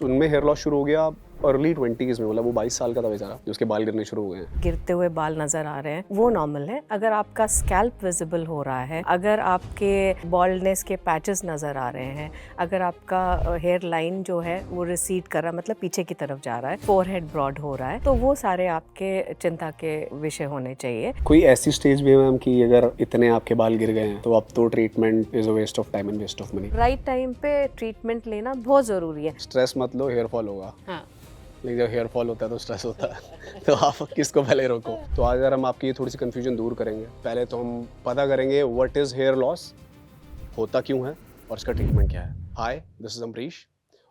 उनमें hair loss शुरू हो गया अर्ली 20s में, मतलब वो 22 साल का था बेचारा, उसके बाल गिरने शुरू हो गए हैं। गिरते हुए बाल नजर आ रहे हैं, वो नॉर्मल है। अगर आपका स्कैल्प विजिबल हो रहा है, अगर आपके बॉल्डनेस के पैचेस नजर आ रहे हैं, अगर आपका हेयर लाइन जो है वो रिसीड कर रहा है, मतलब पीछे की तरफ जा रहा है, फोरहेड ब्रॉड हो रहा है, तो वो सारे आपके चिंता के विषय होने चाहिए। कोई ऐसी स्टेज भी है मैम कि अगर इतने आपके बाल गिर गए हैं तो अब तो treatment is a waste of time and waste of money? Right time पे ट्रीटमेंट लेना बहुत जरूरी है। स्ट्रेस मत लो, हेयर फॉल होगा। हाँ। लेकिन जब हेयर फॉल होता है तो स्ट्रेस होता है तो आप किसको पहले रोको? तो आज अगर हम आपकी ये थोड़ी सी कंफ्यूजन दूर करेंगे, पहले तो हम पता करेंगे व्हाट इज हेयर लॉस, होता क्यों है और इसका ट्रीटमेंट क्या है। हाय, दिस इज अमरीश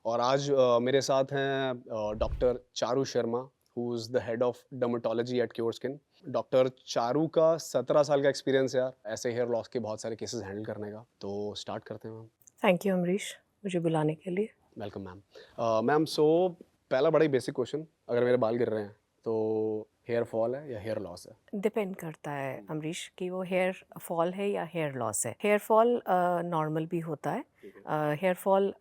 और आज मेरे साथ हैं doctor Charu Sharma, who is the head of dermatology at Cure Skin. Doctor Charu का 17 साल का एक्सपीरियंस है यार, ऐसे हेयर लॉस के बहुत सारे केसेस हैंडल करने का। तो स्टार्ट करते हैं मैम। थैंक यू अमरीश, मुझे बुलाने के लिए। Welcome ma'am. मैम सो पहला बड़ा ही बेसिक क्वेश्चन, अगर मेरे बाल गिर रहे हैं तो हेयर फॉल है या हेयर लॉस है? डिपेंड करता है अमरीश कि वो हेयर फॉल है या हेयर लॉस है। हेयर फॉल नॉर्मल भी होता है। हेयर फॉल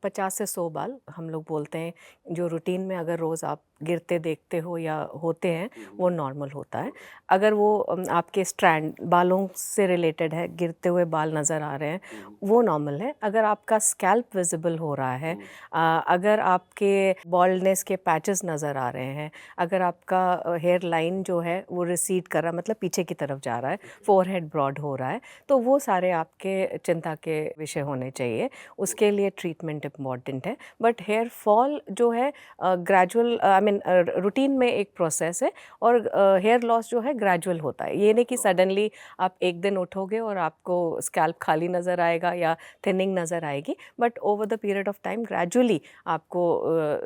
50 से 100 बाल हम लोग बोलते हैं, जो रूटीन में अगर रोज़ आप गिरते देखते हो या होते हैं, वो नॉर्मल होता है। अगर वो आपके स्ट्रैंड बालों से रिलेटेड है, गिरते हुए बाल नज़र आ रहे हैं, वो नॉर्मल है। अगर आपका स्कैल्प विजिबल हो रहा है, अगर आपके बॉल्डनेस के पैचेस नज़र आ रहे हैं, अगर आपका हेयर लाइन जो है वो रिसीड कर रहा है, मतलब पीछे की तरफ जा रहा है, फोरहेड ब्रॉड हो रहा है, तो वो सारे आपके चिंता के विषय होने चाहिए। उसके लिए ट्रीटमेंट इम्पॉर्टेंट है। बट हेयर फॉल जो है ग्रेजुअल, आई मीन रूटीन में एक प्रोसेस है, और हेयर लॉस जो है ग्रेजुअल होता है। ये नहीं कि सडनली आप एक दिन उठोगे और आपको स्कैल्प खाली नज़र आएगा या थिनिंग नज़र आएगी, but over the period of time gradually आपको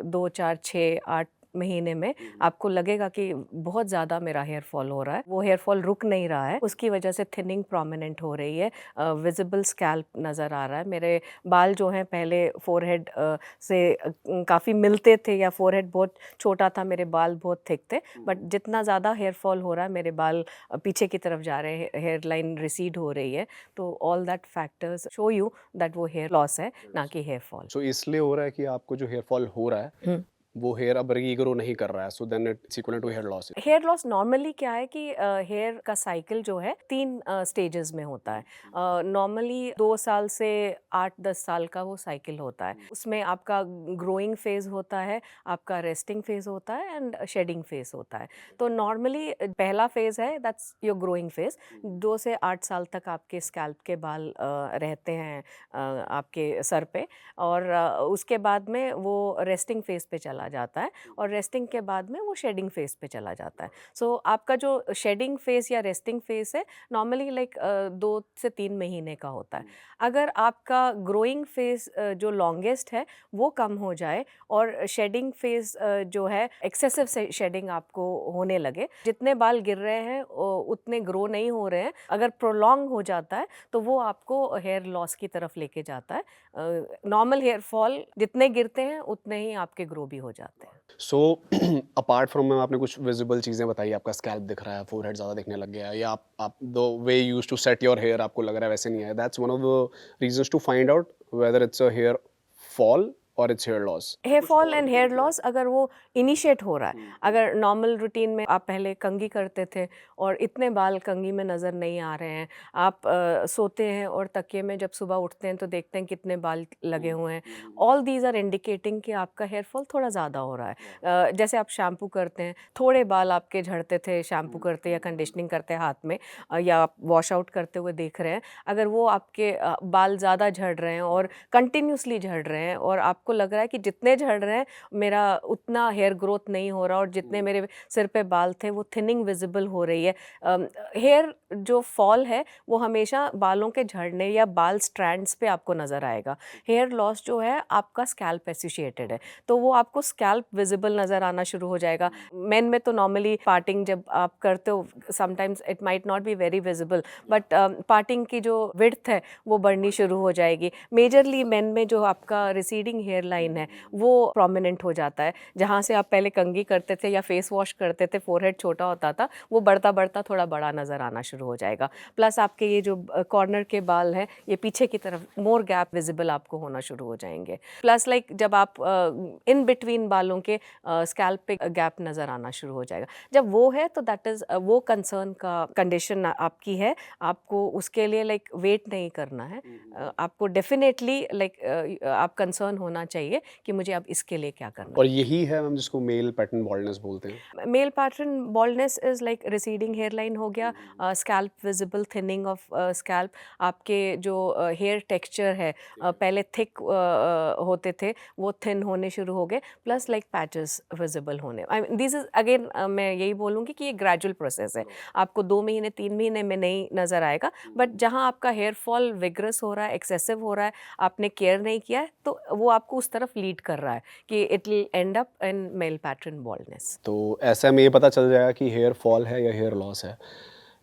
2, 4, 6, 8 महीने में आपको लगेगा कि बहुत ज़्यादा मेरा हेयर फॉल हो रहा है। वो हेयर फॉल रुक नहीं रहा है, उसकी वजह से थिनिंग प्रोमिनेंट हो रही है, विजिबल स्कैल्प नज़र आ रहा है। मेरे बाल जो हैं पहले फोरहेड से काफ़ी मिलते थे, या फोरहेड बहुत छोटा था, मेरे बाल बहुत थिक थे, बट जितना ज़्यादा हेयर फॉल हो रहा है, मेरे बाल पीछे की तरफ जा रहे हैं, हेयर लाइन रिसीड हो रही है, तो all that factors show you that वो हेयर लॉस है, ना कि हेयर फॉल। सो इसलिए हो रहा है कि आपको जो हेयर फॉल हो रहा है वो हेयर अब रीग्रो नहीं कर रहा है, so then it's equal to hair loss. Hair loss normally क्या है कि हेयर का साइकिल जो है 3 स्टेजेस में होता है। नॉर्मली 2 साल से 8-10 साल का वो साइकिल होता है। उसमें आपका ग्रोइंग फेज होता है, आपका रेस्टिंग फेज होता है, एंड शेडिंग फेज होता है। तो नॉर्मली पहला फेज है, दैट्स योर ग्रोइंग फेज। 2 से 8 साल तक आपके स्कैल्प के बाल रहते हैं आपके सर पे, और उसके बाद में वो रेस्टिंग फेज पे चला जाता है, और रेस्टिंग के बाद में वो शेडिंग फेज पे चला जाता है। सो आपका जो शेडिंग फेज या रेस्टिंग फेज है, नॉर्मली लाइक 2 से 3 महीने का होता है। अगर आपका ग्रोइंग फेज जो लॉन्गेस्ट है वो कम हो जाए, और शेडिंग फेज जो है एक्सेसिव शेडिंग आपको होने लगे, जितने बाल गिर रहे हैं उतने ग्रो नहीं हो रहे हैं, अगर प्रोलॉन्ग हो जाता है तो वो आपको हेयर लॉस की तरफ लेके जाता है। नॉर्मल हेयर फॉल जितने गिरते हैं उतने ही आपके ग्रो भी हो जाते हैं। सो अपार्ट फ्रॉम मैम, आपने कुछ विजिबल चीज़ें बताई, आपका स्कैल्प दिख रहा है, फोरहेड ज़्यादा दिखने लग गया है, या आप the way you used to set your hair आपको लग रहा है वैसे नहीं है, that's one of the reasons to find out whether it's a hair fall और it's hair loss. Hair fall and hair loss अगर वो इनिशिएट हो रहा है, अगर नॉर्मल रूटीन में आप पहले कंघी करते थे और इतने बाल कंघी में नज़र नहीं आ रहे हैं, आप सोते हैं और तकिए में जब सुबह उठते हैं तो देखते हैं कितने बाल लगे हुए हैं, ऑल दीज आर इंडिकेटिंग कि आपका हेयर फॉल थोड़ा ज़्यादा हो रहा है। जैसे आप शैम्पू करते हैं, थोड़े बाल आपके झड़ते थे शैम्पू करते या कंडीशनिंग करते हाथ में, या आप वॉश आउट करते हुए देख रहे हैं, अगर वो आपके बाल ज़्यादा झड़ रहे हैं और कंटिन्यूसली झड़ रहे हैं, और आपको लग रहा है कि जितने झड़ रहे हैं मेरा उतना हेयर ग्रोथ नहीं हो रहा, और जितने मेरे सिर पे बाल थे वो थिनिंग विजिबल हो रही है। हेयर जो फॉल है वो हमेशा बालों के झड़ने या बाल स्ट्रैंड्स पे आपको नज़र आएगा। हेयर लॉस जो है आपका स्कैल्प एसोसिएटेड है, तो वो आपको स्कैल्प विजिबल नज़र आना शुरू हो जाएगा। मेन में तो नॉर्मली पार्टिंग जब आप करते हो, sometimes it might not be very visible, but parting की जो विड्थ है वो बढ़नी शुरू हो जाएगी। मेजरली मेन में जो आपका रिसीडिंग हेयर हेयर लाइन है वो प्रोमिनेंट हो जाता है। जहाँ से आप पहले कंघी करते थे या फेस वॉश करते थे, फोरहेड छोटा होता था, वो बढ़ता बढ़ता थोड़ा बड़ा नज़र आना शुरू हो जाएगा। प्लस आपके ये जो कॉर्नर के बाल हैं ये पीछे की तरफ मोर गैप विजिबल आपको होना शुरू हो जाएंगे। प्लस लाइक जब आप इन बिटवीन बालों के स्कैल्प पे गैप नज़र आना शुरू हो जाएगा। जब वो है तो दैट इज़ वो कंसर्न का कंडीशन आपकी है। आपको उसके लिए लाइक वेट नहीं करना है। आपको डेफिनेटली लाइक आप कंसर्न होना चाहिए कि मुझे अब इसके लिए क्या करना और यही है मैम जिसको मेल पैटर्न बॉल्डनेस बोलते हैं। है। Male pattern baldness is like receding hair line हो गया, scalp visible, thinning of scalp, आपके जो हेयर टेक्सचर है पहले थिक होते थे वो थिन होने शुरू हो गए, प्लस लाइक पैचेस विजिबल होने। I mean this is again मैं यही बोलूँगी कि ये ग्रेजुअल प्रोसेस है। आपको 2 महीने 3 महीने में नहीं नज़र आएगा, बट जहाँ आपका हेयर फॉल विग्रस हो रहा है, एक्सेसिव हो रहा है, आपने केयर नहीं किया है, तो वो आपको उस तरफ लीड कर रहा है कि it will end up in male pattern baldness. तो ऐसे में ये पता चल जाएगा कि हेयर फॉल है या हेयर लॉस है।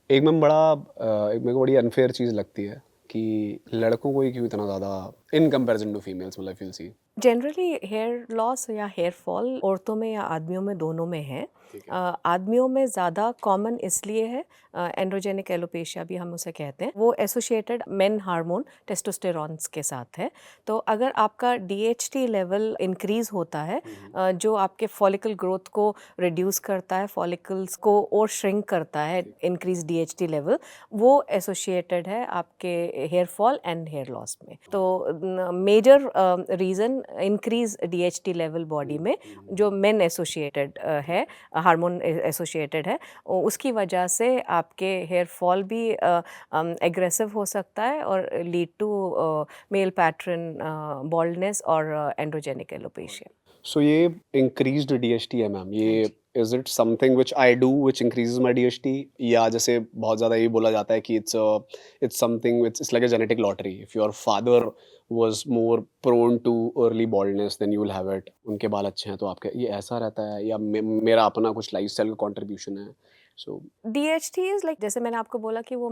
एक मेरे को बड़ी अनफेयर चीज़ लगती है कि लड़कों को ही क्यों इतना ज़्यादा इन कंपैरिजन टू फीमेल्स, मतलब फील सी। जनरली हेयर लॉस या हेयर फॉल औरतों में या आदमियों में दोनों में है। आदमियों में ज़्यादा कॉमन इसलिए है, एंड्रोजेनिक एलोपेशिया भी हम उसे कहते हैं, वो एसोसिएटेड मेन हार्मोन टेस्टोस्टेरॉन्स के साथ है। तो अगर आपका DHT लेवल इंक्रीज होता है जो आपके फॉलिकल ग्रोथ को रिड्यूस करता है, फॉलिकल्स को और श्रिंक करता है, इंक्रीज DHT लेवल, वो एसोसिएटेड है आपके hair fall and hair loss में। तो major reason increase DHT level body में जो मेन एसोसिएटेड है, हार्मोन एसोसिएटेड है, उसकी वजह से आपके हेयर फॉल भी एग्रेसिव हो सकता है और lead to male pattern baldness और एंड्रोजेनिक एलोपेशिया। सो ये इंक्रीज्ड DHT है मैम, ये is it something which I do which increases my DHT, या जैसे बहुत ज़्यादा ये बोला जाता है कि it's something, it's like a genetic lottery, if your father was more prone to early baldness then you will have it, उनके बाल अच्छे हैं तो आपके, ये ऐसा रहता है या मेरा अपना कुछ लाइफस्टाइल का कंट्रीब्यूशन है? सो DHT इज लाइक, जैसे मैंने आपको बोला कि वो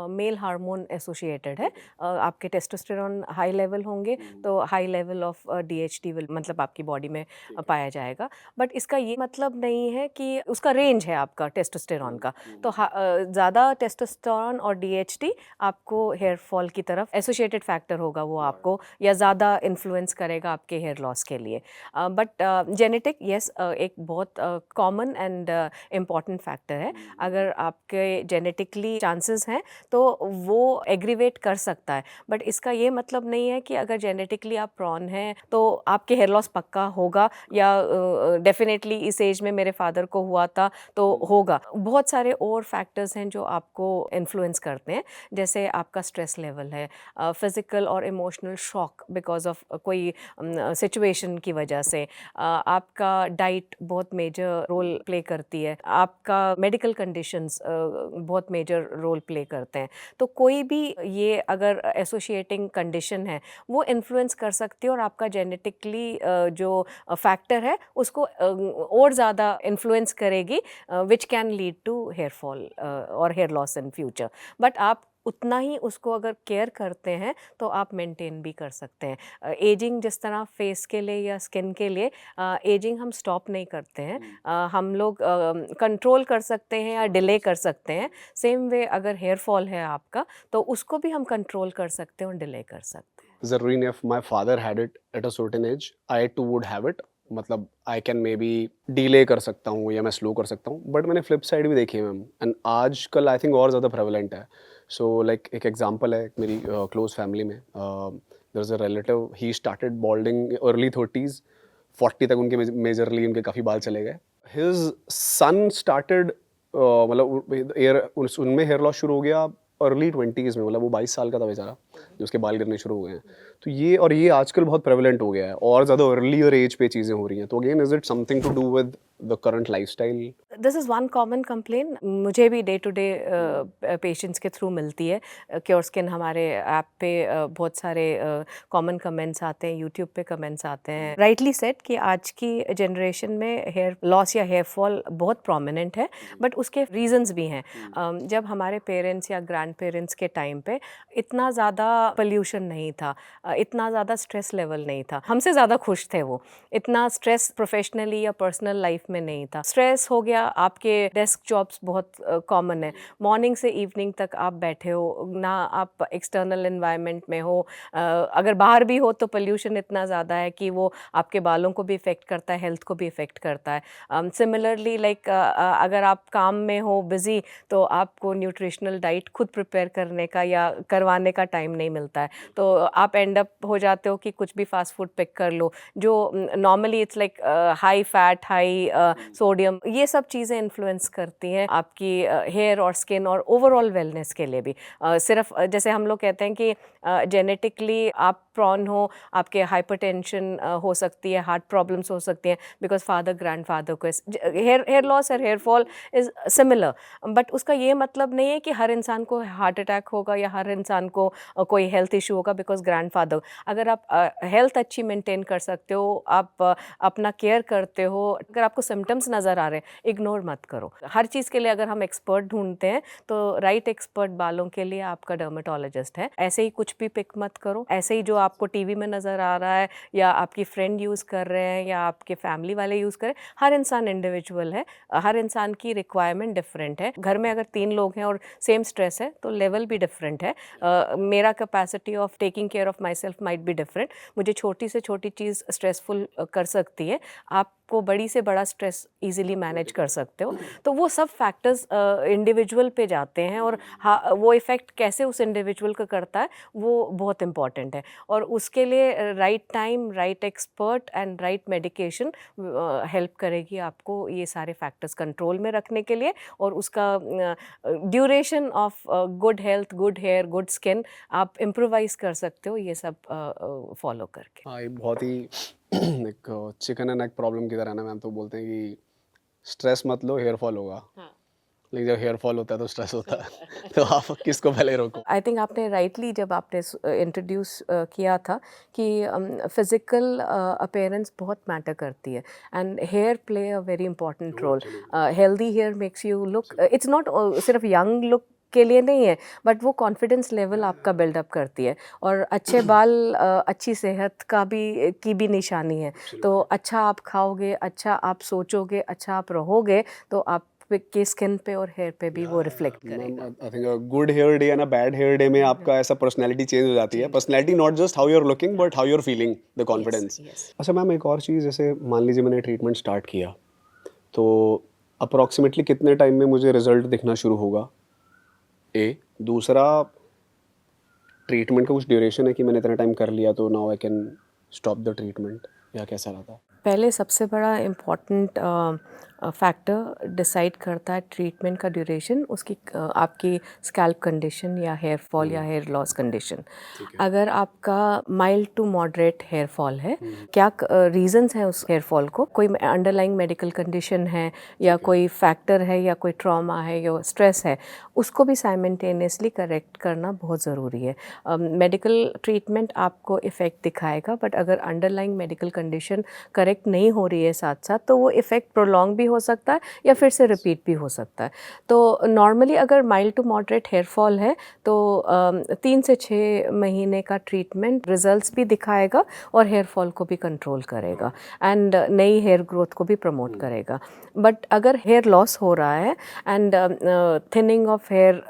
मेल हार्मोन एसोसिएटेड है। आपके टेस्टोस्टेरोन हाई लेवल होंगे तो high level of DHT will मतलब आपकी बॉडी में पाया जाएगा। बट इसका ये मतलब नहीं है कि उसका रेंज है आपका टेस्टोस्टेरोन का, तो ज़्यादा टेस्टोस्टेरोन और DHT आपको हेयर फॉल की तरफ एसोसिएटेड फैक्टर होगा, वो आपको या ज़्यादा इन्फ्लुएंस करेगा आपके हेयर लॉस के लिए। बट जेनेटिक यस एक बहुत कॉमन एंड इम्पॉर्टेंट फैक्टर है। अगर आपके जेनेटिकली चांसेस हैं तो वो एग्रीवेट कर सकता है, बट इसका ये मतलब नहीं है कि अगर जेनेटिकली आप प्रॉन हैं तो आपके हेयर लॉस पक्का होगा या डेफिनेटली इस एज में मेरे फादर को हुआ था तो होगा। बहुत सारे और फैक्टर्स हैं जो आपको इन्फ्लुएंस करते हैं, जैसे आपका स्ट्रेस लेवल है, फिजिकल और इमोशनल शॉक बिकॉज ऑफ कोई सिचुएशन की वजह से, आपका डाइट बहुत मेजर रोल प्ले करती है, आपका मेडिकल कंडीशंस बहुत मेजर रोल प्ले करते हैं। तो कोई भी ये अगर एसोसिएटिंग कंडीशन है वो इन्फ्लुएंस कर सकती है और आपका जेनेटिकली जो फैक्टर है उसको और ज़्यादा इन्फ्लुएंस करेगी, which can lead to hair fall और hair loss in future. But आप उतना ही उसको अगर केयर करते हैं तो आप मेंटेन भी कर सकते हैं। एजिंग जिस तरह फेस के लिए या स्किन के लिए एजिंग हम स्टॉप नहीं करते हैं, हम लोग कंट्रोल कर सकते हैं या डिले कर सकते हैं। सेम वे अगर हेयर फॉल है आपका तो उसको भी हम कंट्रोल कर सकते हैं और डिले कर सकते हैं। ज़रूरी नहीं, if my father had it at a certain age I too would have it, मतलब I can maybe delay कर सकता हूँ या मैं स्लो कर सकता हूँ, बट मैंने फ्लिप साइड भी देखी है मैम, एंड आजकल आई थिंक और ज़्यादा प्रेवलेंट है। सो लाइक एक एग्जांपल है मेरी क्लोज फैमिली में, there is a relative, he started balding early 30s, 40 तक उनके मेजरली उनके काफ़ी बाल चले गए। हिज सन स्टार्टेड मतलब उनमें हेयर लॉस शुरू हो गया अर्ली 20s में, मतलब वो 22 साल का था बेचारा जो उसके बाल गिरने शुरू हो गए हैं। तो ये आजकल बहुत प्रेवलेंट हो गया है और ज़्यादा अर्लियर एज पे चीज़ें हो रही हैं। तो again is it something to do with the current lifestyle? This is one common complain मुझे भी डे टू डे पेशेंट्स के थ्रू मिलती है। क्योर स्किन हमारे ऐप पे बहुत सारे कॉमन कमेंट्स आते हैं, यूट्यूब पे कमेंट्स आते हैं। राइटली सेड कि आज की जनरेशन में हेयर लॉस या हेयर फॉल बहुत प्रोमिनेंट है, बट उसके रीजंस भी हैं। जब हमारे पेरेंट्स या ग्रैंड पेरेंट्स के टाइम पे इतना ज़्यादा पोल्यूशन नहीं था, इतना ज़्यादा स्ट्रेस लेवल नहीं था, हमसे ज़्यादा खुश थे वो, इतना स्ट्रेस प्रोफेशनली या पर्सनल लाइफ में नहीं था। स्ट्रेस हो गया, आपके डेस्क जॉब्स बहुत कॉमन है, मॉर्निंग से इवनिंग तक आप बैठे हो ना, आप एक्सटर्नल एनवायरनमेंट में हो, अगर बाहर भी हो तो पोल्यूशन इतना ज़्यादा है कि वो आपके बालों को भी इफ़ेक्ट करता है, हेल्थ को भी इफ़ेक्ट करता है। सिमिलरली लाइक अगर आप काम में हो बिज़ी, तो आपको न्यूट्रिशनल डाइट खुद प्रिपेयर करने का या करवाने का टाइम नहीं मिलता है, तो आप एंड अप हो जाते हो कि कुछ भी फास्ट फूड पिक कर लो, जो normally it's like high fat, high sodium, ये सब चीज़ें इन्फ्लुएंस करती हैं आपकी हेयर और स्किन और ओवरऑल वेलनेस के लिए भी। सिर्फ जैसे हम लोग कहते हैं कि जेनेटिकली आप प्रॉन हो, आपके हाइपरटेंशन हो सकती है, हार्ट प्रॉब्लम्स हो सकती हैं बिकॉज फादर ग्रैंडफादर को हेयर लॉस और hair fall is similar, but उसका ये मतलब नहीं है कि हर इंसान को हार्ट अटैक होगा या हर इंसान को कोई हेल्थ इशू होगा बिकॉज ग्रैंडफादर। अगर आप हेल्थ अच्छी मेंटेन कर सकते हो, आप अपना केयर करते हो, अगर आपको सिम्टम्स नज़र आ रहे हैं, इग्नोर मत करो। हर चीज़ के लिए अगर हम एक्सपर्ट ढूंढते हैं तो राइट एक्सपर्ट बालों के लिए आपका डर्मेटोलॉजिस्ट है। ऐसे ही कुछ भी पिक मत करो, ऐसे ही जो आपको टीवी में नज़र आ रहा है या आपकी फ्रेंड यूज़ कर रहे हैं या आपके फैमिली वाले यूज़ कर रहे हैं, हर इंसान इंडिविजुअल है, हर इंसान की रिक्वायरमेंट डिफरेंट है। घर में अगर 3 लोग हैं और सेम स्ट्रेस है तो लेवल भी डिफरेंट है। मेरा capacity of taking care of my self might be different, मुझे छोटी से छोटी चीज़ स्ट्रेसफुल कर सकती है, आपको बड़ी से बड़ा स्ट्रेस इजीली मैनेज कर सकते हो। तो वो सब फैक्टर्स इंडिविजुअल पे जाते हैं और वो इफ़ेक्ट कैसे उस इंडिविजुअल को करता है वो बहुत इंपॉर्टेंट है, और उसके लिए right time, right expert and right medication help करेगी आपको ये सारे फैक्टर्स कंट्रोल में रखने के लिए, और उसका duration of good health, good hair, good skin आप इम्प्रोवाइज कर सकते हो ये सब फॉलो करके। हाँ, ये बहुत ही एक चिकन एंड एग प्रॉब्लम की तरह ना मैम, तो बोलते हैं कि स्ट्रेस मत लो, हेयर फॉल होगा। हाँ। लेकिन जब हेयर फॉल होता है तो स्ट्रेस होता है तो आप किसको पहले रोको? आई थिंक आपने राइटली जब आपने इंट्रोड्यूस किया था कि फिज़िकल अपीयरेंस बहुत मैटर करती है and hair play a very important role. Healthy hair makes you look, it's not सिर्फ यंग लुक के लिए नहीं है, बट वो कॉन्फिडेंस लेवल आपका बिल्डअप करती है, और अच्छे बाल अच्छी सेहत की भी निशानी है। तो अच्छा आप खाओगे, अच्छा आप सोचोगे, अच्छा आप रहोगे, तो आप के स्किन पे और हेयर पे भी वो रिफ्लेक्ट करेगा। I think good hair day and a bad hair day में आपका ऐसा पर्सनैलिटी चेंज हो जाती है। Personality not just how you are looking but how you are feeling, the confidence. yes. अच्छा मैम, एक और चीज़, जैसे मान लीजिए मैंने ट्रीटमेंट स्टार्ट किया तो अप्रॉक्सीमेटली कितने टाइम में मुझे रिजल्ट दिखना शुरू होगा? ए दूसरा, ट्रीटमेंट का कुछ ड्यूरेशन है कि मैंने इतना टाइम कर लिया तो now I can stop the treatment, या कैसा रहता है? पहले सबसे बड़ा इम्पॉर्टेंट फैक्टर डिसाइड करता है ट्रीटमेंट का ड्यूरेशन, उसकी आपकी स्कैल्प कंडीशन या हेयर फॉल या हेयर लॉस कंडीशन। अगर आपका mild to moderate hair fall है, क्या रीजंस हैं उस हेयर फॉल को, कोई अंडरलाइंग मेडिकल कंडीशन है या कोई फैक्टर है या कोई ट्रॉमा है या स्ट्रेस है, उसको भी साइमल्टेनियसली करेक्ट करना बहुत ज़रूरी है। मेडिकल ट्रीटमेंट आपको इफ़ेक्ट दिखाएगा, बट अगर अंडरलाइंग मेडिकल कंडीशन करेक्ट नहीं हो रही है साथ साथ, तो वो इफ़ेक्ट प्रोलॉन्ग भी हो सकता है या फिर से रिपीट भी हो सकता है। तो नॉर्मली अगर mild to moderate hair fall है तो 3 से 6 महीने का ट्रीटमेंट रिजल्ट्स भी दिखाएगा और हेयर फॉल को भी कंट्रोल करेगा एंड नई हेयर ग्रोथ को भी प्रमोट करेगा। बट अगर हेयर लॉस हो रहा है and thinning of hair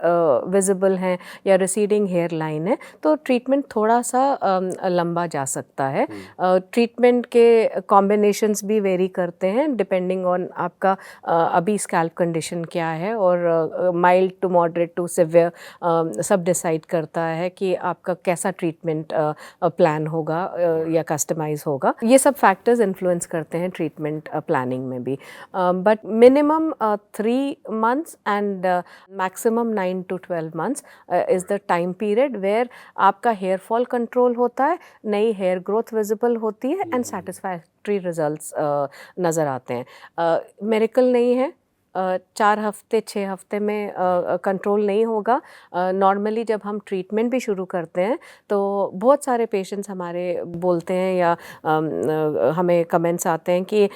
visible है या रिसीडिंग हेयर लाइन है, तो ट्रीटमेंट थोड़ा सा लंबा जा सकता है। ट्रीटमेंट के कॉम्बिनेशंस भी वेरी करते हैं डिपेंडिंग ऑन आपका अभी स्कैल्प कंडीशन क्या है, और mild to moderate to severe सब डिसाइड करता है कि आपका कैसा ट्रीटमेंट प्लान होगा या कस्टमाइज होगा। ये सब फैक्टर्स इन्फ्लुएंस करते हैं ट्रीटमेंट प्लानिंग में भी, but minimum 3 months and maximum 9 to 12 months is the time period where आपका हेयर फॉल कंट्रोल होता है, नई हेयर ग्रोथ विजिबल होती है एंड सेटिस्फैक्ट्री रिजल्ट्स नज़र आते हैं। मिरेकल नहीं है, 4 हफ्ते 6 हफ्ते में कंट्रोल नहीं होगा। नॉर्मली जब हम ट्रीटमेंट भी शुरू करते हैं तो बहुत सारे पेशेंट्स हमारे बोलते हैं या हमें कमेंट्स आते हैं कि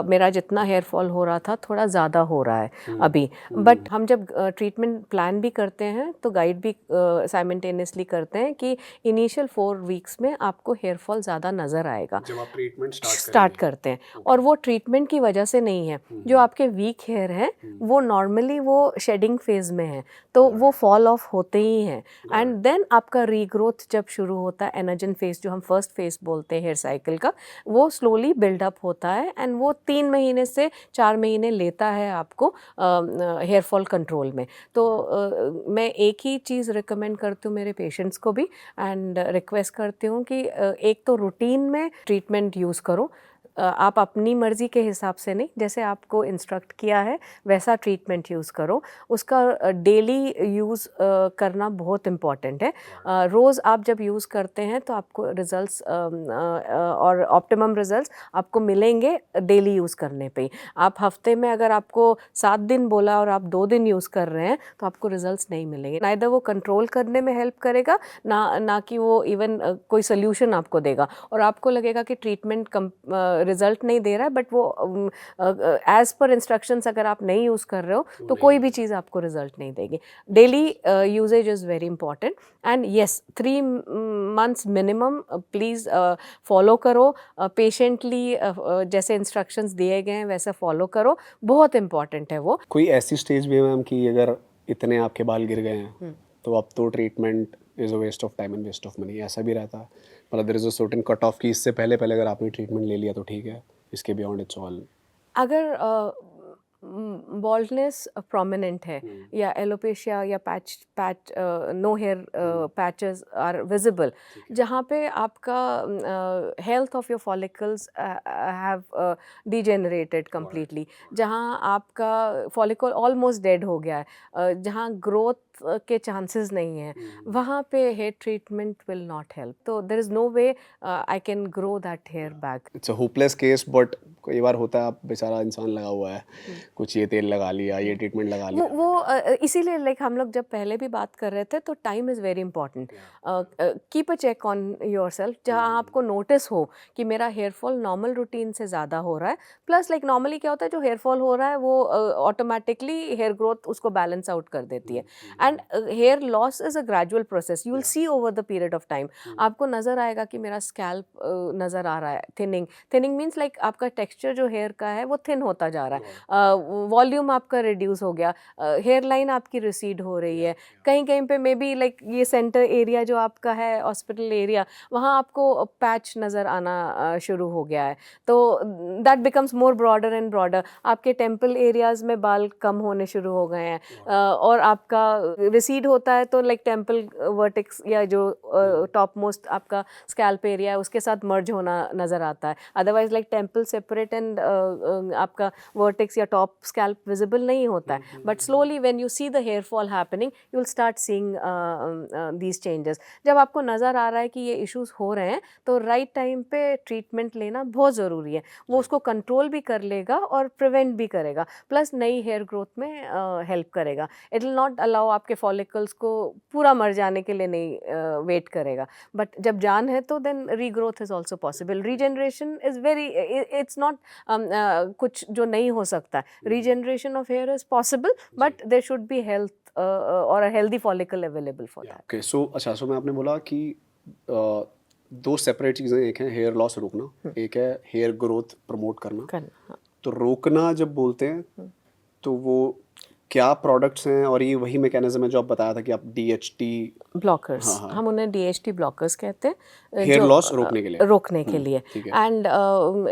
मेरा जितना हेयर फॉल हो रहा था थोड़ा ज़्यादा हो रहा है अभी। बट हम जब ट्रीटमेंट प्लान भी करते हैं तो गाइड भी साइमल्टेनियसली करते हैं कि इनिशियल 4 वीक्स में आपको हेयर फॉल ज़्यादा नज़र आएगा जब आप ट्रीटमेंट स्टार्ट करते हैं। और वो ट्रीटमेंट की वजह से नहीं है, जो आपके वीक हेयर हैं वो नॉर्मली वो शेडिंग फेज में है तो वो फॉल ऑफ होते ही हैं। एंड देन आपका रीग्रोथ जब शुरू होता है, एनर्जन फेज जो हम फर्स्ट फेज बोलते हैं हेयर साइकिल का, वो स्लोली बिल्डअप होता है एंड वो 3 महीने से 4 महीने लेता है आपको हेयर फॉल कंट्रोल में। तो मैं एक ही चीज़ रिकमेंड करती हूँ मेरे पेशेंट्स को भी एंड रिक्वेस्ट करती हूँ कि एक तो रूटीन में ट्रीटमेंट यूज़ करो। आप अपनी मर्ज़ी के हिसाब से नहीं, जैसे आपको इंस्ट्रक्ट किया है वैसा ट्रीटमेंट यूज़ करो। उसका डेली यूज़ करना बहुत इम्पॉर्टेंट है। रोज़ आप जब यूज़ करते हैं तो आपको रिज़ल्ट्स और ऑप्टिमम रिज़ल्ट्स आपको मिलेंगे डेली यूज़ करने पे ही। आप हफ्ते में अगर आपको 7 दिन बोला और आप 2 दिन यूज़ कर रहे हैं तो आपको रिज़ल्ट्स नहीं मिलेंगे। नाइदर वो कंट्रोल करने में हेल्प करेगा ना कि वो इवन कोई सोल्यूशन आपको देगा और आपको लगेगा कि ट्रीटमेंट रिजल्ट नहीं दे रहा है। बट वो एज पर इंस्ट्रक्शंस अगर आप नहीं यूज़ कर रहे हो तो कोई भी चीज़ आपको रिजल्ट नहीं देगी। Daily usage is very important and yes 3 months minimum please follow करो पेशेंटली। जैसे इंस्ट्रक्शंस दिए गए हैं वैसे फॉलो करो, बहुत इंपॉर्टेंट है वो। कोई ऐसी स्टेज भी है मैम कि अगर इतने आपके बाल गिर गए हैं तो अब तो treatment is a waste of time and waste of money, ऐसा भी रहता है? मतलब there is a certain cut off कि इससे पहले पहले अगर आपने ट्रीटमेंट ले लिया तो ठीक है, इसके बियॉन्ड इट्स ऑल। अगर बॉल्डनेस प्रोमिनेंट है या एलोपेशिया या patch no hair patches are visible, जहाँ पे आपका health of your follicles have degenerated completely, जहाँ आपका फॉलिकल ऑलमोस्ट डेड हो गया है, जहाँ ग्रोथ के चांसेस नहीं हैं, वहाँ पे hair treatment will not help. तो there is no way I can grow that hair back. It's a hopeless case, but कई बार होता है आप बेचारा इंसान लगा हुआ है, कुछ ये तेल लगा लिया, ये ट्रीटमेंट लगा लिया। वो इसीलिए लाइक हम लोग जब पहले भी बात कर रहे थे तो time is very important. Keep a check on yourself, जहाँ आपको नोटिस हो कि मेरा हेयर फॉल नॉर्मल रूटीन से ज़्यादा हो रहा है। प्लस लाइक नॉर्मली क्या होता है, जो हेयर फॉल हो रहा है वो ऑटोमेटिकली हेयर ग्रोथ उसको बैलेंस आउट कर देती है। And hair loss is a gradual process, you will see over the period of time. आपको नज़र आएगा कि मेरा स्कैल्प नज़र आ रहा है, थिनिंग मीन्स लाइक आपका टेक्सचर जो हेयर का है वो थिन होता जा रहा है, वॉल्यूम आपका रिड्यूस हो गया, हेयर लाइन आपकी रिसीड हो रही है। कहीं कहीं पे मे बी लाइक ये सेंटर एरिया जो आपका है हॉस्पिटल एरिया, वहाँ आपको पैच नज़र आना शुरू हो गया है। तो that becomes more broader and broader. आपके टेम्पल एरियाज़ में बाल कम होने शुरू हो गए हैं, और आपका रिसीड होता है तो लाइक टेम्पल वर्टेक्स या जो टॉप मोस्ट आपका स्कैल्प एरिया है उसके साथ मर्ज होना नज़र आता है। Otherwise like temple separate and आपका वर्टेक्स या टॉप स्कैल्प विजिबल नहीं होता है। But slowly when you see the hair fall happening you will start seeing these changes. जब आपको नज़र आ रहा है कि ये इश्यूज हो रहे हैं तो राइट टाइम पे ट्रीटमेंट लेना बहुत ज़रूरी है। वो उसको कंट्रोल भी कर लेगा और प्रिवेंट भी करेगा, प्लस नई हेयर ग्रोथ में हेल्प करेगा। इट विल नॉट अलाउ आपके फॉलिकल्स को पूरा मर जाने के लिए नहीं वेट करेगा, बट जब जान है तो then regrowth is also possible. Regeneration is very, it's not कुछ जो नहीं हो सकता। Regeneration of hair is possible but there should be health और a healthy follicle available for that. Okay, so अच्छा, सो मैं आपने बोला कि दो सेपरेट चीज़ें, एक है हेयर लॉस रोकना, एक है हेयर ग्रोथ प्रमोट करना। हाँ। तो रोकना जब बोलते हैं तो वो क्या प्रोडक्ट्स हैं, और ये वही मैकेनिज्म है जो आप बताया था कि आप DHT ब्लॉकर्स, हाँ, हाँ। हम उन्हें DHT ब्लॉकर्स कहते हैं, हेयर जो लॉस रोकने के लिए। रोकने के लिए। ठीक है। And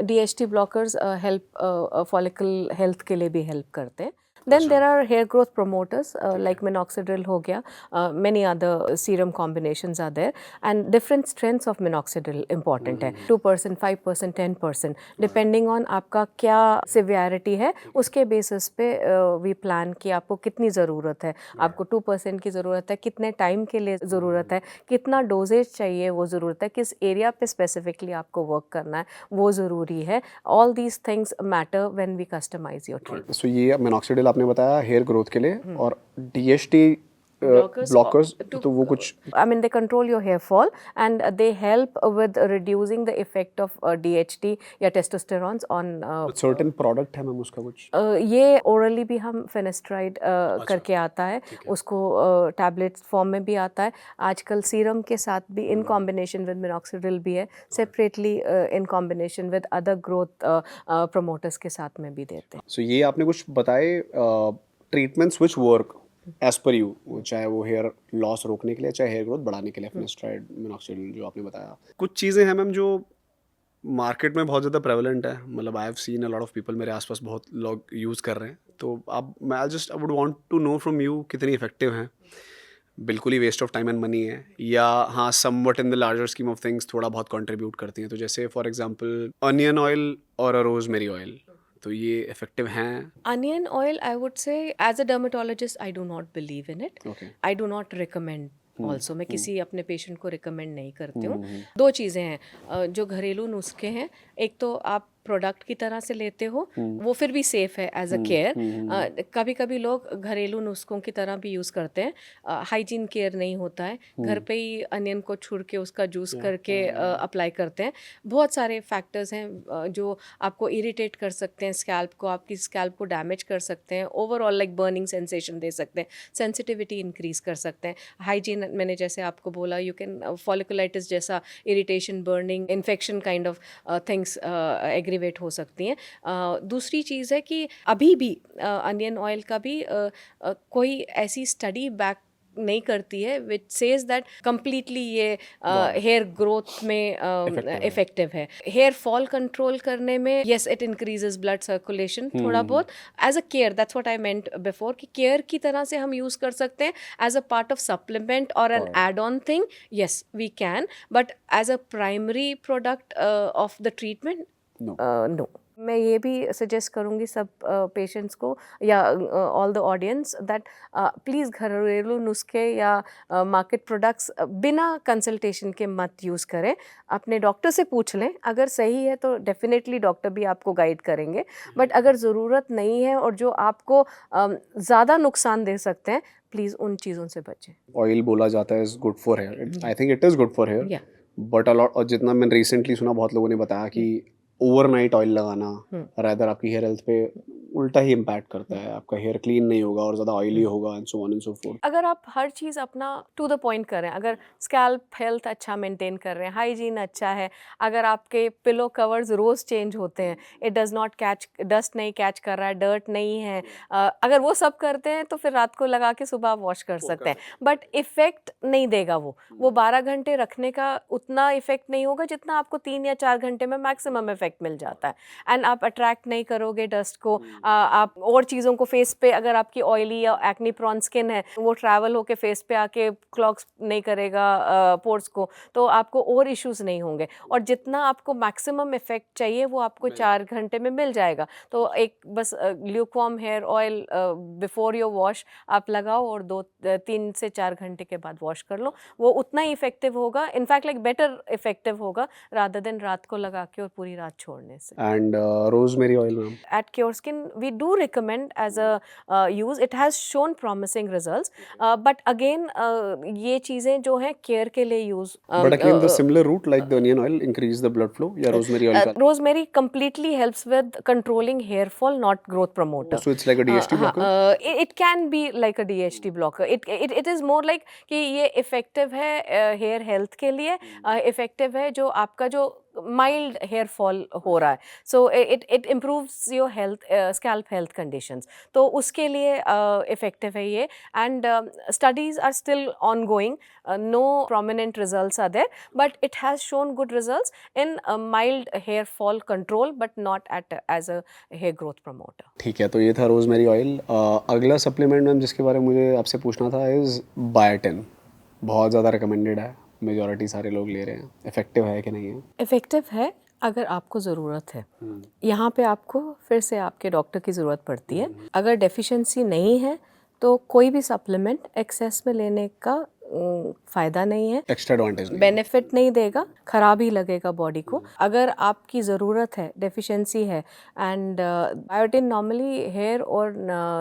DHT blockers help follicle health के लिए भी हेल्प करते हैं। Then there are hair growth promoters like minoxidil हो गया, many other serum combinations are there and different strengths of minoxidil important है। 2%, 5%, 10% डिपेंडिंग ऑन आपका क्या सिवियरिटी है, उसके बेसिस पे वी प्लान कि आपको कितनी ज़रूरत है। आपको 2% की ज़रूरत है, कितने टाइम के लिए ज़रूरत है, कितना डोजेज चाहिए वो ज़रूरत है, किस एरिया पे स्पेसिफिकली आपको वर्क करना है वो ज़रूरी है। All these things matter when we customize your treatment. So ये मिनॉक्सिडिल आपने आपने बताया हेयर ग्रोथ के लिए, और DHT blockers ब्लॉकर्स, to तो वो कुछ I mean they control your hair fall and they help with reducing the effect of DHT या testosterone on सर्टेन प्रोडक्ट है मैम उसका कुछ? ये ओरली भी हम फेनेस्ट्राइड करके आता है, उसको टैबलेट फॉर्म में भी आता है, आजकल सीरम के साथ भी इन कॉम्बिनेशन विद मिनॉक्सिडिल भी है, separately in combination with other growth promoters के साथ में भी देते हैं। सो ये आपने कुछ बताए treatments which work as per you, चाहे वो हेयर लॉस रोकने के लिए, चाहे हेयर ग्रोथ बढ़ाने के लिए, फिनेस्ट्राइड, मिनॉक्सिडिल जो आपने बताया। कुछ चीज़ें हैं मैम जो मार्केट में बहुत ज़्यादा प्रेवलेंट है, मतलब I have seen a lot of people, मेरे आसपास बहुत लोग यूज़ कर रहे हैं, तो आप मैं I would want to know from you कितनी इफेक्टिव हैं, बिल्कुल ही waste of time and money है, या हाँ somewhat in the larger scheme of things थोड़ा बहुत कंट्रीब्यूट करती हैं। तो जैसे फॉर एग्जांपल अनियन ऑयल और रोजमेरी ऑयल, तो ये इफेक्टिव हैं? Onion oil, I would say, as a dermatologist, I do not believe in it. Okay. I do not recommend. Also मैं किसी अपने पेशेंट को रिकमेंड नहीं करती हूँ। दो चीज़ें हैं जो घरेलू नुस्खे हैं, एक तो आप प्रोडक्ट की तरह से लेते हो, वो फिर भी सेफ है एज अ केयर। कभी कभी लोग घरेलू नुस्खों की तरह भी यूज़ करते हैं, हाइजीन केयर नहीं होता है, घर पे ही अनियन को छुड़ के उसका जूस करके अप्लाई करते हैं। बहुत सारे फैक्टर्स हैं जो आपको इरिटेट कर सकते हैं स्कैल्प को, आपकी स्कैल्प को डैमेज कर सकते हैं, ओवरऑल लाइक बर्निंग सेंसेशन दे सकते हैं, सेंसिटिविटी इंक्रीज कर सकते हैं। हाइजीन मैंने जैसे आपको बोला, यू कैन फॉलिकुलाइटिस जैसा irritation, burning, infection kind of things aggravate हो सकती हैं। दूसरी चीज़ है कि अभी भी अनियन ऑयल का भी कोई ऐसी स्टडी बैक नहीं करती है विच सेज दैट कम्प्लीटली ये हेयर ग्रोथ में इफेक्टिव है। हेयर फॉल कंट्रोल करने में yes it increases blood circulation थोड़ा बहुत, as a care, that's what I meant before, कि केयर की तरह से हम यूज कर सकते हैं as a part of supplement और an add on thing, yes we can, but as a primary product of the treatment no. मैं ये भी सजेस्ट करूँगी सब पेशेंट्स को या all the audience that please घरेलू नुस्खे या मार्केट प्रोडक्ट्स बिना कंसल्टेशन के मत यूज़ करें। अपने डॉक्टर से पूछ लें, अगर सही है तो डेफिनेटली डॉक्टर भी आपको गाइड करेंगे, बट अगर ज़रूरत नहीं है और जो आपको ज़्यादा नुकसान दे सकते हैं, प्लीज़ उन चीज़ों से बचें। ऑयल बोला जाता है is good for hair, I think it is good for hair, but a lot, और जितना मैंने रिसेंटली सुना बहुत लोगों ने बताया कि ओवरनाइट ऑयल लगाना रादर आपकी हेयर हेल्थ पे उल्टा ही इम्पैक्ट करता है, आपका हेयर क्लीन नहीं होगा और ज़्यादा ऑयली होगा and so on and so fourth. अगर आप हर चीज़ अपना टू द पॉइंट करें, अगर स्कैल्प हेल्थ अच्छा मेंटेन कर रहे हैं, हाइजीन अच्छा है, अगर आपके पिलो कवर्स रोज़ चेंज होते हैं, it does not catch, dust नहीं कैच कर रहा है, डर्ट नहीं है, अगर वो सब करते हैं तो फिर रात को लगा के सुबह वॉश कर सकते हैं, बट इफ़ेक्ट नहीं देगा वो 12 घंटे रखने का उतना इफ़ेक्ट नहीं होगा जितना आपको 3 या 4 घंटे में मैक्सिमम इफ़ेक्ट मिल जाता है। एंड आप अट्रैक्ट नहीं करोगे डस्ट को, आप और चीज़ों को फेस पे, अगर आपकी ऑयली या एक्नी प्रॉन स्किन है, वो ट्रैवल होके फेस पे आके क्लॉग्स नहीं करेगा पोर्स को, तो आपको और इश्यूज नहीं होंगे, और जितना आपको मैक्सिमम इफेक्ट चाहिए वो आपको 4 घंटे में मिल जाएगा। तो एक बस lukewarm hair oil before your wash आप लगाओ और 3 से 4 घंटे के बाद वॉश कर लो, वो उतना ही इफेक्टिव होगा, इनफैक्ट लाइक बेटर इफेक्टिव होगा रादर देन रात को लगा के और पूरी रात छोड़ने से। And rosemary oil ma'am, at Cure Skin we do recommend as a use, it has shown promising results, but again ये चीज़ें जो हैं केयर के लिए use, but again the similar route like the onion oil increase the blood flow, या rosemary oil का? rosemary completely helps with controlling hair fall, not growth promoter. So it's like a DHT blocker? It can be like a DHT blocker. It is more like कि ये effective है hair health के लिए, effective है जो आपका जो mild hair fall हो रहा है, so it improves your health, scalp health conditions, तो उसके लिए इफेक्टिव है ये। And studies are still on going, no prominent results are there, but it has shown good results in mild hair fall control, but not at as a hair growth promoter. ठीक है, तो ये था rosemary oil. अगला supplement ma'am जिसके बारे में मुझे आपसे पूछना था इज़ बायोटिन, बहुत ज़्यादा रिकमेंडेड है, मेजॉरिटी सारे लोग ले रहे हैं, इफेक्टिव है कि नहीं है? इफेक्टिव है अगर आपको ज़रूरत है, यहाँ पे आपको फिर से आपके डॉक्टर की ज़रूरत पड़ती है। अगर डेफिशिएंसी नहीं है तो कोई भी सप्लीमेंट एक्सेस में लेने का फ़ायदा नहीं है, एक्स्ट्रा एडवांटेज नहीं है। बेनिफिट नहीं देगा, ख़राब ही लगेगा बॉडी को। अगर आपकी ज़रूरत है, डेफिशिएंसी है, एंड बायोटिन नॉर्मली हेयर और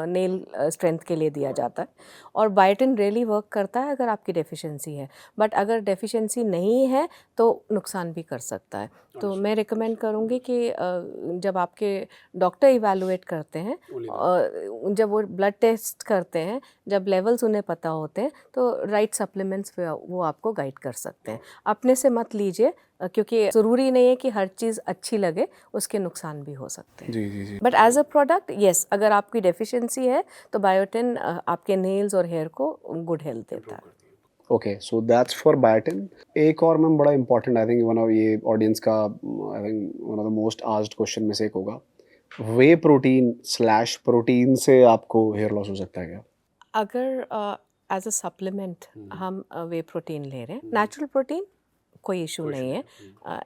नेल स्ट्रेंथ के लिए दिया जाता है, और बायोटिन रियली वर्क करता है अगर आपकी डेफिशिएंसी है, बट अगर डेफिशिएंसी नहीं है तो नुकसान भी कर सकता है। तो मैं रिकमेंड करूँगी कि जब आपके डॉक्टर इवैल्यूएट करते हैं, जब वो ब्लड टेस्ट करते हैं, जब लेवल्स उन्हें पता होते हैं, तो राइट सप्लीमेंट्स वो आपको गाइड कर सकते हैं। अपने से मत लीजिए, क्योंकि ज़रूरी नहीं है कि हर चीज़ अच्छी लगे, उसके नुकसान भी हो सकते हैं। जी जी जी। But as a product yes, अगर आपकी डेफिशिएंसी है तो बायोटिन आपके नेल्स और हेयर को गुड हेल्थ देता है। Okay, so that's for biotin. एक और मैम बड़ा important, I think one of ये ऑडियंस का, I think one of the most asked question में से एक होगा, वे प्रोटीन स्लैश प्रोटीन से आपको हेयर लॉस हो सकता है क्या? अगर एज अ सप्लीमेंट हम वे प्रोटीन ले रहे हैं, नेचुरल प्रोटीन, कोई इशू नहीं है।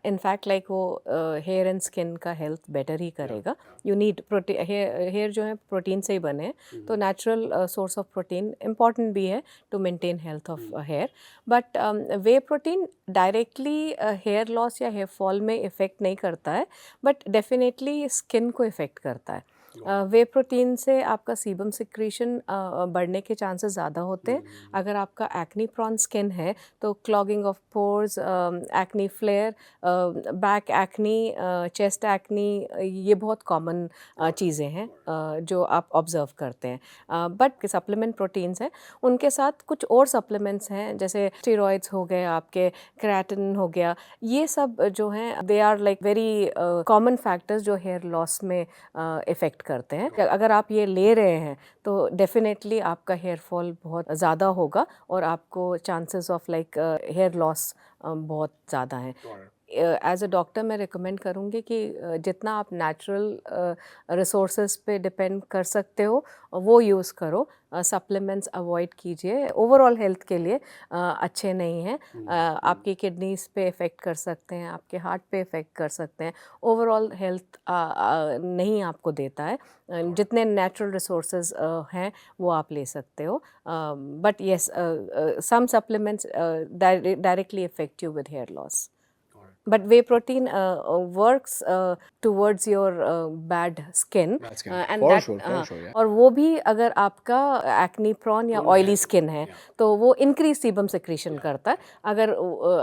इनफैक्ट लाइक वो हेयर एंड स्किन का हेल्थ बेटर ही करेगा। यू नीड प्रोटीन, हेयर जो है प्रोटीन से ही बने हैं, तो natural source of protein important भी है to maintain health of hair. But whey protein directly hair loss या हेयर फॉल में इफ़ेक्ट नहीं करता है, बट डेफिनेटली स्किन को इफ़ेक्ट करता है। वे प्रोटीन से आपका सीबम सिक्रीशन बढ़ने के चांसेस ज़्यादा होते हैं। अगर आपका एक्नी प्रॉन स्किन है तो clogging of pores, acne flare, back acne, chest acne, ये बहुत कॉमन चीज़ें हैं जो आप ऑब्ज़र्व करते हैं। बट सप्लीमेंट प्रोटीन्स हैं, उनके साथ कुछ और सप्लीमेंट्स हैं, जैसे स्टेरॉइड्स हो गए, आपके क्रेटिन हो गया, ये सब जो हैं they are like very common factors जो हेयर लॉस में इफ़ेक्ट करते हैं। अगर आप ये ले रहे हैं तो डेफिनेटली आपका हेयर फॉल बहुत ज़्यादा होगा और आपको chances of like hair loss बहुत ज़्यादा हैं। एज अ डॉक्टर मैं रिकमेंड करूँगी कि जितना आप नेचुरल रिसोर्सेज पे डिपेंड कर सकते हो वो यूज़ करो, सप्लीमेंट्स अवॉइड कीजिए, ओवरऑल हेल्थ के लिए अच्छे नहीं हैं। आपकी किडनीज पे इफ़ेक्ट कर सकते हैं, आपके हार्ट पे इफ़ेक्ट कर सकते हैं, ओवरऑल हेल्थ नहीं आपको देता है। जितने नेचुरल रिसोर्सेज हैं वो आप ले सकते हो, but yes some supplements directly effect you with hair loss, but whey protein works towards your bad skin, Bad skin. and For that sure, for sure, yeah. और वो भी अगर आपका एक्नी प्रॉन या ऑयली स्किन है तो वो increase sebum secretion करता है। अगर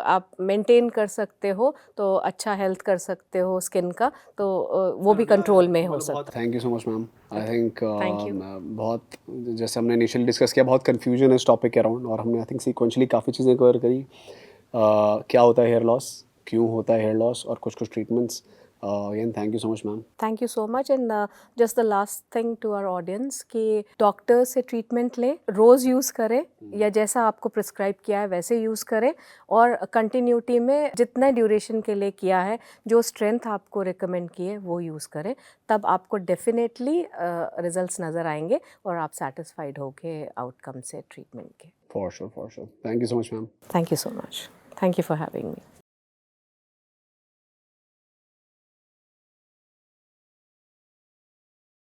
आप मेंटेन कर सकते हो तो अच्छा हेल्थ कर सकते हो स्किन का, तो वो भी कंट्रोल में हो सकता है। Thank you so much ma'am. I think Thank you. बहुत, जैसे हमने इनिशियली डिस्कस किया, बहुत कन्फ्यूजन है इस टॉपिक के अराउंड, और हमने आई थिंक सीक्वेंशली काफ़ी चीज़ें कवर करी। क्या होता है हेयर लॉस, क्यों होता है हेयर लॉस, और कुछ कुछ treatments. Again thank you so much ma'am. Thank you so much. And just the last thing to our audience कि डॉक्टर से ट्रीटमेंट लें, रोज़ यूज़ करें या जैसा आपको प्रिस्क्राइब किया है वैसे यूज़ करें, और कंटिन्यूटी में जितना ड्यूरेशन के लिए किया है, जो स्ट्रेंथ आपको रिकमेंड की है वो यूज़ करें, तब आपको डेफिनेटली रिजल्ट्स नज़र आएंगे और आप सेटिस्फाइड होके आउटकम से ट्रीटमेंट के। For sure, for sure. Thank you so much ma'am. Thank you so much. Thank you for having me.